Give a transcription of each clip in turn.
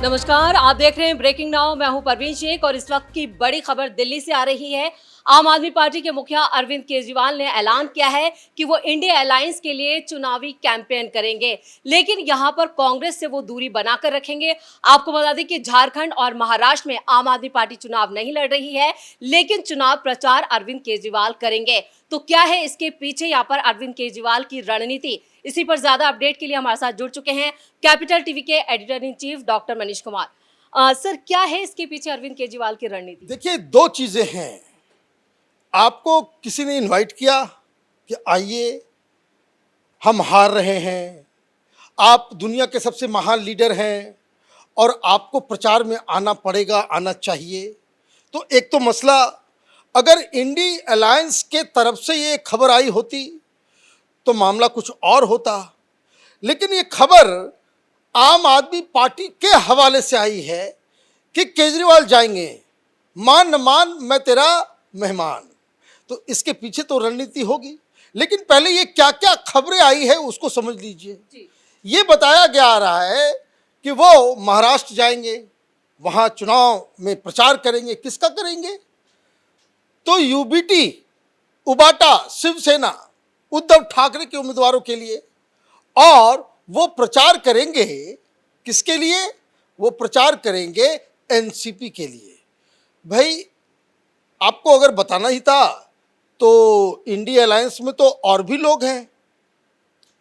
नमस्कार, आप देख रहे हैं ब्रेकिंग नाउ। मैं हूं परवीन शेख और इस वक्त की बड़ी खबर दिल्ली से आ रही है। आम आदमी पार्टी के मुखिया अरविंद केजरीवाल ने ऐलान किया है कि वो इंडिया अलायंस के लिए चुनावी कैंपेन करेंगे, लेकिन यहां पर कांग्रेस से वो दूरी बनाकर रखेंगे। आपको बता दें कि झारखंड और महाराष्ट्र में आम आदमी पार्टी चुनाव नहीं लड़ रही है, लेकिन चुनाव प्रचार अरविंद केजरीवाल करेंगे। तो क्या है इसके पीछे यहाँ पर अरविंद केजरीवाल की रणनीति? इसी पर ज्यादा अपडेट के लिए हमारे साथ जुड़ चुके हैं कैपिटल टीवी के editor in chief doctor Manish Kumar. Sir, क्या है इसके पीछे अरविंद केजरीवाल की रणनीति? देखिए, दो चीजें हैं। आपको किसी ने इनवाइट किया कि आइए, हम हार रहे हैं, आप दुनिया के सबसे महान लीडर हैं और आपको प्रचार में आना पड़ेगा, आना चाहिए। तो एक तो मसला, अगर इंडी अलायंस के तरफ से ये खबर आई होती तो मामला कुछ और होता, लेकिन ये खबर आम आदमी पार्टी के हवाले से आई है कि केजरीवाल जाएंगे, मान न मान मैं तेरा मेहमान। तो इसके पीछे तो रणनीति होगी, लेकिन पहले ये क्या क्या खबरें आई है उसको समझ लीजिए। ये बताया जा रहा है कि वो महाराष्ट्र जाएंगे, वहां चुनाव में प्रचार करेंगे। किसका करेंगे? तो यूबीटी, उबाटा, शिवसेना, उद्धव ठाकरे के उम्मीदवारों के लिए। और वो प्रचार करेंगे किसके लिए? वो प्रचार करेंगे एनसीपी के लिए। भाई, आपको अगर बताना ही था तो इंडिया अलायंस में तो और भी लोग हैं,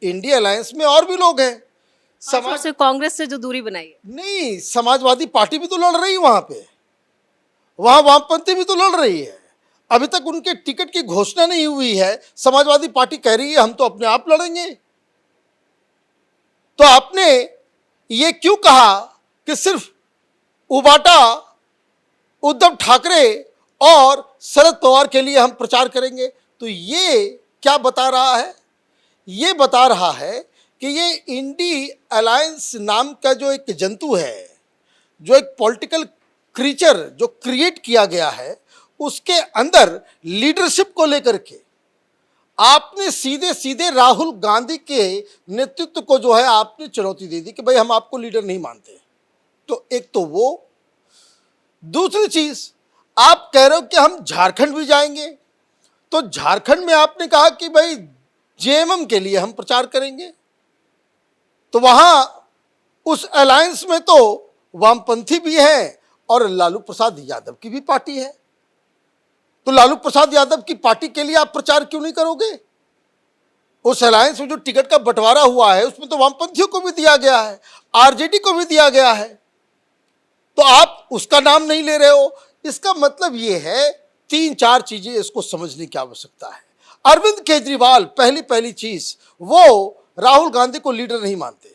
इंडिया अलायंस में और भी लोग हैं। समाज से कांग्रेस से जो दूरी बनाई है, नहीं, समाजवादी पार्टी भी तो लड़ रही है वहां पे, वहां वामपंथी भी तो लड़ रही है। अभी तक उनके टिकट की घोषणा नहीं हुई है, समाजवादी पार्टी कह रही है हम तो अपने आप लड़ेंगे। तो आपने ये क्यों कहा कि सिर्फ उबाटा, उद्धव ठाकरे और शरद पवार के लिए हम प्रचार करेंगे? तो ये क्या बता रहा है? ये बता रहा है कि ये इंडी अलायंस नाम का जो एक जंतु है, जो एक पॉलिटिकल क्रीचर जो क्रिएट किया गया है, उसके अंदर लीडरशिप को लेकर के आपने सीधे सीधे राहुल गांधी के नेतृत्व को जो है आपने चुनौती दे दी कि भाई हम आपको लीडर नहीं मानते। तो एक तो वो, दूसरी चीज, आप कह रहे हो कि हम झारखंड भी जाएंगे। तो झारखंड में आपने कहा कि भाई जेएमएम के लिए हम प्रचार करेंगे। तो वहां उस अलायंस में तो वामपंथी भी है और लालू प्रसाद यादव की भी पार्टी है। तो लालू प्रसाद यादव की पार्टी के लिए आप प्रचार क्यों नहीं करोगे? उस अलायंस में जो टिकट का बंटवारा हुआ है उसमें तो वामपंथियों को भी दिया गया है, आरजेडी को भी दिया गया है, तो आप उसका नाम नहीं ले रहे हो। इसका मतलब ये है, तीन चार चीजें इसको समझने की आवश्यकता है। अरविंद केजरीवाल, पहली चीज, वो राहुल गांधी को लीडर नहीं मानते।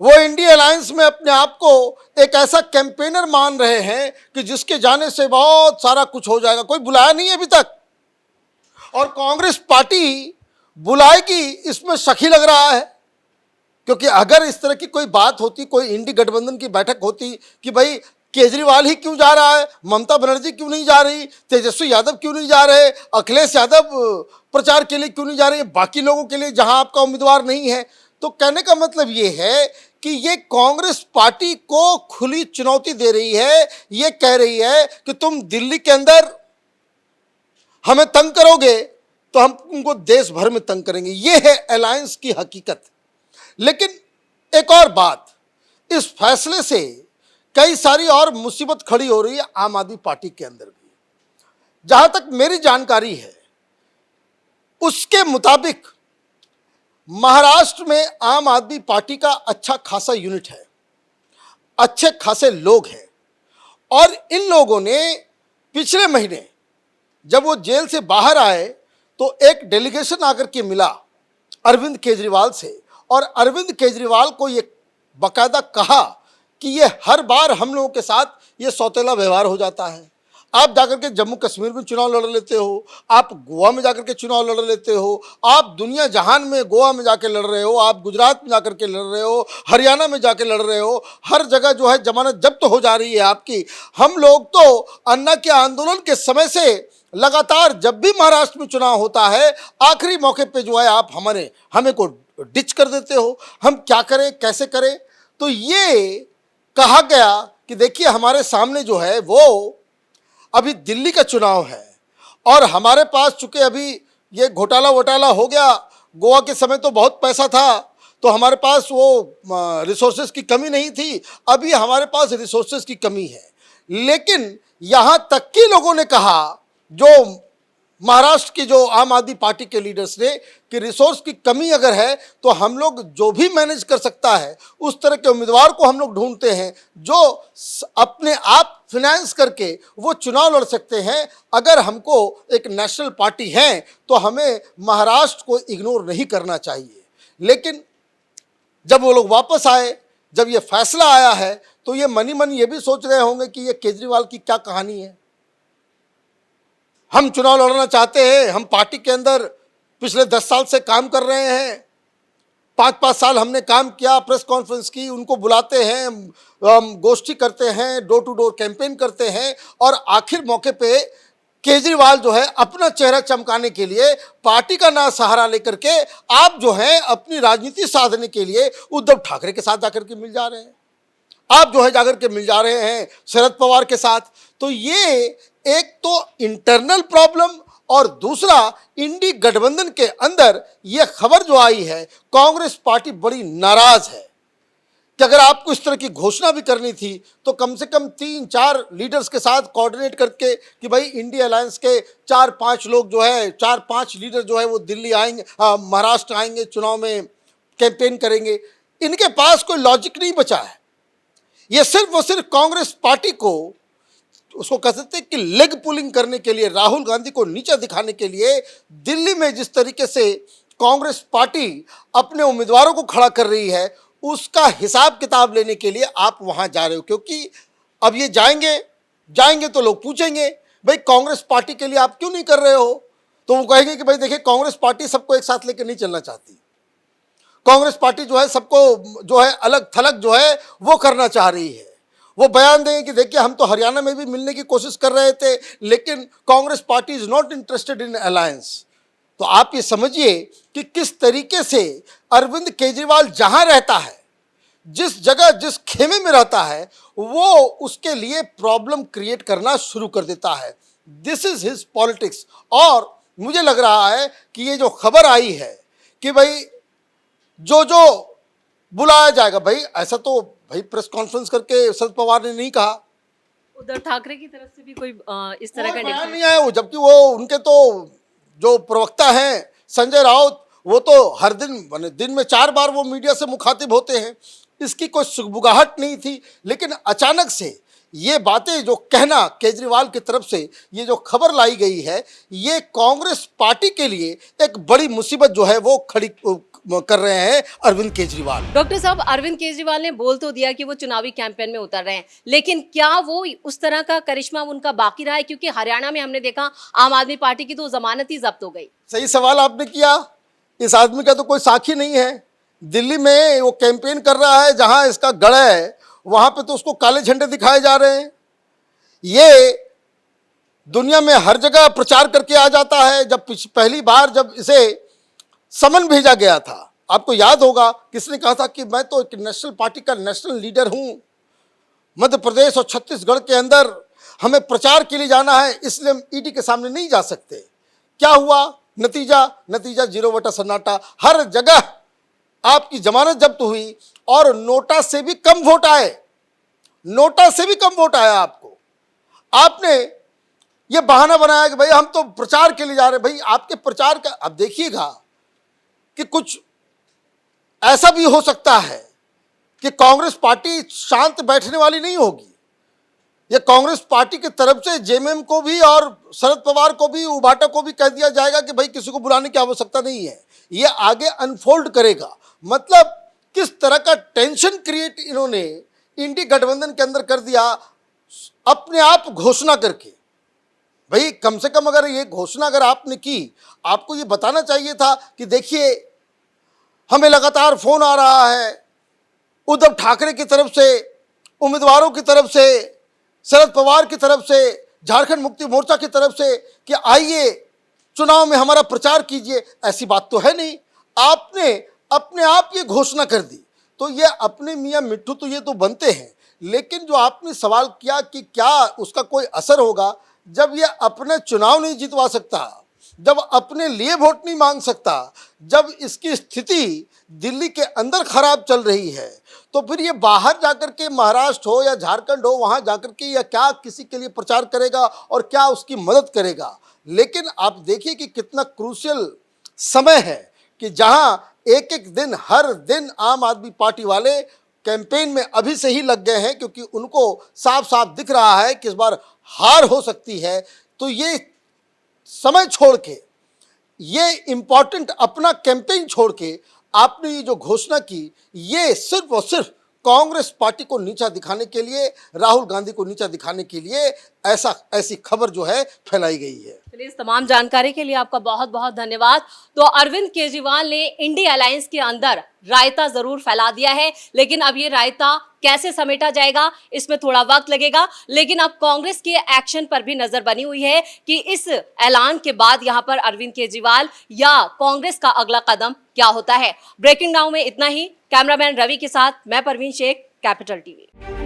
वो इंडिया अलायंस में अपने आप को एक ऐसा कैंपेनर मान रहे हैं कि जिसके जाने से बहुत सारा कुछ हो जाएगा। कोई बुलाया नहीं है अभी तक, और कांग्रेस पार्टी बुलाएगी इसमें शक ही लग रहा है। क्योंकि अगर इस तरह की कोई बात होती, कोई इंडी गठबंधन की बैठक होती कि भाई केजरीवाल ही क्यों जा रहा है, ममता बनर्जी क्यों नहीं जा रही, तेजस्वी यादव क्यों नहीं जा रहे, अखिलेश यादव प्रचार के लिए क्यों नहीं जा रहे, बाकी लोगों के लिए जहां आपका उम्मीदवार नहीं है। तो कहने का मतलब ये है कि ये कांग्रेस पार्टी को खुली चुनौती दे रही है। ये कह रही है कि तुम दिल्ली के अंदर हमें तंग करोगे तो हम तुमको देश भर में तंग करेंगे। ये है अलायंस की हकीकत। लेकिन एक और बात, इस फैसले से कई सारी और मुसीबत खड़ी हो रही है आम आदमी पार्टी के अंदर भी। जहां तक मेरी जानकारी है उसके मुताबिक महाराष्ट्र में आम आदमी पार्टी का अच्छा खासा यूनिट है, अच्छे खासे लोग हैं, और इन लोगों ने पिछले महीने जब वो जेल से बाहर आए तो एक डेलीगेशन आकर के मिला अरविंद केजरीवाल से, और अरविंद केजरीवाल को ये बाकायदा कहा कि ये हर बार हम लोगों के साथ ये सौतेला व्यवहार हो जाता है। आप जाकर के जम्मू कश्मीर में चुनाव लड़ लेते हो, आप गोवा में जाकर के चुनाव लड़ लेते हो, आप दुनिया जहान में गोवा में जाकर लड़ रहे हो, आप गुजरात में जाकर के लड़ रहे हो, हरियाणा में जाकर लड़ रहे हो, हर जगह जो है जमानत जब्त हो जा रही है आपकी। हम लोग तो अन्ना के आंदोलन के समय से लगातार जब भी महाराष्ट्र में चुनाव होता है, आखिरी मौके पे जो है आप हमें को डिच कर देते हो। हम क्या करें, कैसे करें? तो ये कहा गया कि देखिए हमारे सामने जो है वो अभी दिल्ली का चुनाव है और हमारे पास चूंकि अभी ये घोटाला वोटाला हो गया, गोवा के समय तो बहुत पैसा था तो हमारे पास वो रिसोर्सेज की कमी नहीं थी, अभी हमारे पास रिसोर्सेज की कमी है। लेकिन यहाँ तक कि लोगों ने कहा, जो महाराष्ट्र की जो आम आदमी पार्टी के लीडर्स ने, कि रिसोर्स की कमी अगर है तो हम लोग जो भी मैनेज कर सकता है उस तरह के उम्मीदवार को हम लोग ढूंढते हैं जो अपने आप फिनेंस करके वो चुनाव लड़ सकते हैं। अगर हमको एक नेशनल पार्टी है तो हमें महाराष्ट्र को इग्नोर नहीं करना चाहिए। लेकिन जब वो लोग वापस आए, जब ये फैसला आया है तो ये मनी मन ये भी सोच रहे होंगे कि ये केजरीवाल की क्या कहानी है। हम चुनाव लड़ना चाहते हैं, हम पार्टी के अंदर पिछले 10 साल से काम कर रहे हैं, 5-5 साल हमने काम किया, प्रेस कॉन्फ्रेंस की, उनको बुलाते हैं, गोष्ठी करते हैं, डोर टू डोर कैंपेन करते हैं और आखिर मौके पे केजरीवाल जो है अपना चेहरा चमकाने के लिए पार्टी का ना सहारा लेकर के आप जो है अपनी राजनीति साधने के लिए उद्धव ठाकरे के साथ जाकर के मिल जा रहे हैं, आप जो है जाकर के मिल जा रहे हैं शरद पवार के साथ। तो ये एक तो इंटरनल प्रॉब्लम और दूसरा इंडी गठबंधन के अंदर ये खबर जो आई है, कांग्रेस पार्टी बड़ी नाराज है कि अगर आपको इस तरह की घोषणा भी करनी थी तो कम से कम 3-4 लीडर्स के साथ कोऑर्डिनेट करके कि भाई इंडिया अलायंस के 4-5 लोग जो है, 4-5 लीडर जो है वो दिल्ली आएंगे, महाराष्ट्र आएंगे, चुनाव में कैंपेन करेंगे। इनके पास कोई लॉजिक नहीं बचा है। ये सिर्फ और सिर्फ कांग्रेस पार्टी को, उसको कह सकते हैं कि लेग पुलिंग करने के लिए, राहुल गांधी को नीचा दिखाने के लिए दिल्ली में जिस तरीके से कांग्रेस पार्टी अपने उम्मीदवारों को खड़ा कर रही है उसका हिसाब किताब लेने के लिए आप वहां जा रहे हो। क्योंकि अब ये जाएंगे तो लोग पूछेंगे भाई कांग्रेस पार्टी के लिए आप क्यों नहीं कर रहे हो, तो वो कहेंगे कि भाई देखिए कांग्रेस पार्टी सबको एक साथ लेकर नहीं चलना चाहती, कांग्रेस पार्टी जो है सबको जो है अलग थलग जो है वो करना चाह रही है। वो बयान देंगे कि देखिए हम तो हरियाणा में भी मिलने की कोशिश कर रहे थे लेकिन Congress party is not interested in alliance. तो आप ये समझिए कि किस तरीके से अरविंद केजरीवाल जहां रहता है, जिस जगह जिस खेमे में रहता है, वो उसके लिए प्रॉब्लम क्रिएट करना शुरू कर देता है। This is his politics. और मुझे लग रहा है कि ये जो खबर आई है कि भाई जो बुलाया जाएगा, भाई ऐसा तो भाई प्रेस कॉन्फ्रेंस करके शरद पवार ने नहीं कहा, उद्धव ठाकरे की तरफ से भी कोई इस तरह का बयान नहीं आया। जबकि वो उनके तो जो प्रवक्ता हैं संजय राउत, वो तो हर दिन में 4 बार वो मीडिया से मुखातिब होते हैं, इसकी कोई सुगबुगाहट नहीं थी। लेकिन अचानक से ये बातें जो कहना केजरीवाल की तरफ से, ये जो खबर लाई गई है, ये कांग्रेस पार्टी के लिए एक बड़ी मुसीबत जो है वो खड़ी कर रहे हैं अरविंद केजरीवाल। डॉक्टर साहब, अरविंद केजरीवाल ने बोल तो दिया कि वो चुनावी कैंपेन में उतर रहे हैं, लेकिन क्या वो उस तरह का करिश्मा उनका बाकी रहा है? क्योंकि हरियाणा में हमने देखा आम आदमी पार्टी की तो जमानत ही जब्त हो गई। सही सवाल आपने किया। इस आदमी का तो कोई साखी नहीं है। दिल्ली में वो कैंपेन कर रहा है, जहां इसका गढ़ है वहां पे तो उसको काले झंडे दिखाए जा रहे हैं। ये दुनिया में हर जगह प्रचार करके आ जाता है। जब पहली बार जब इसे समन भेजा गया था, आपको याद होगा किसने कहा था कि मैं तो एक नेशनल पार्टी का नेशनल लीडर हूं, मध्य प्रदेश और छत्तीसगढ़ के अंदर हमें प्रचार के लिए जाना है, इसलिए हम ईडी के सामने नहीं जा सकते। क्या हुआ नतीजा? 0 वोटा सन्नाटा। हर जगह आपकी जमानत जब्त हुई और नोटा से भी कम वोट आए, नोटा से भी कम वोट आया आपको। आपने ये बहाना बनाया कि भाई हम तो प्रचार के लिए जा रहे हैं। भाई आपके प्रचार का अब देखिएगा कि कुछ ऐसा भी हो सकता है कि कांग्रेस पार्टी शांत बैठने वाली नहीं होगी। ये कांग्रेस पार्टी की तरफ से जेएमएम को भी और शरद पवार को भी, उबाटा को भी कह दिया जाएगा कि भाई किसी को बुलाने की आवश्यकता नहीं है, ये आगे अनफोल्ड करेगा। मतलब किस तरह का टेंशन क्रिएट इन्होंने इंडी गठबंधन के अंदर कर दिया अपने आप घोषणा करके। भाई कम से कम अगर ये घोषणा अगर आपने की, आपको ये बताना चाहिए था कि देखिए हमें लगातार फोन आ रहा है उद्धव ठाकरे की तरफ से, उम्मीदवारों की तरफ से, शरद पवार की तरफ से, झारखंड मुक्ति मोर्चा की तरफ से कि आइए चुनाव में हमारा प्रचार कीजिए। ऐसी बात तो है नहीं, आपने अपने आप ये घोषणा कर दी। तो ये अपने मियाँ मिट्ठू तो ये तो बनते हैं, लेकिन जो आपने सवाल किया कि क्या उसका कोई असर होगा, जब ये अपने चुनाव नहीं जितवा सकता, जब अपने लिए वोट नहीं मांग सकता, जब इसकी स्थिति दिल्ली के अंदर खराब चल रही है, तो फिर ये बाहर जाकर के महाराष्ट्र हो या झारखंड हो, वहां जाकर के या क्या किसी के लिए प्रचार करेगा और क्या उसकी मदद करेगा। लेकिन आप देखिए कि कितना क्रूशियल समय है कि जहां एक एक दिन, हर दिन आम आदमी पार्टी वाले कैंपेन में अभी से ही लग गए हैं, क्योंकि उनको साफ साफ दिख रहा है कि इस बार हार हो सकती है। तो ये समय छोड़ के, ये इंपॉर्टेंट अपना कैंपेन छोड़ के आपने ये जो घोषणा की, ये सिर्फ और सिर्फ कांग्रेस पार्टी को नीचा दिखाने के लिए, राहुल गांधी को नीचा दिखाने के लिए ऐसी खबर जो है फैलाई गई है। चलिए, इस तमाम जानकारी के लिए आपका बहुत बहुत धन्यवाद। तो अरविंद केजरीवाल ने इंडिया अलायंस के अंदर रायता जरूर फैला दिया है, लेकिन अब ये रायता कैसे समेटा जाएगा, इसमें थोड़ा वक्त लगेगा। लेकिन अब कांग्रेस के एक्शन पर भी नजर बनी हुई है कि इस ऐलान के बाद यहां पर अरविंद केजरीवाल या कांग्रेस का अगला कदम क्या होता है। ब्रेकिंग नाउ में इतना ही। कैमरामैन रवि के साथ मैं परवीन शेख, कैपिटल टीवी।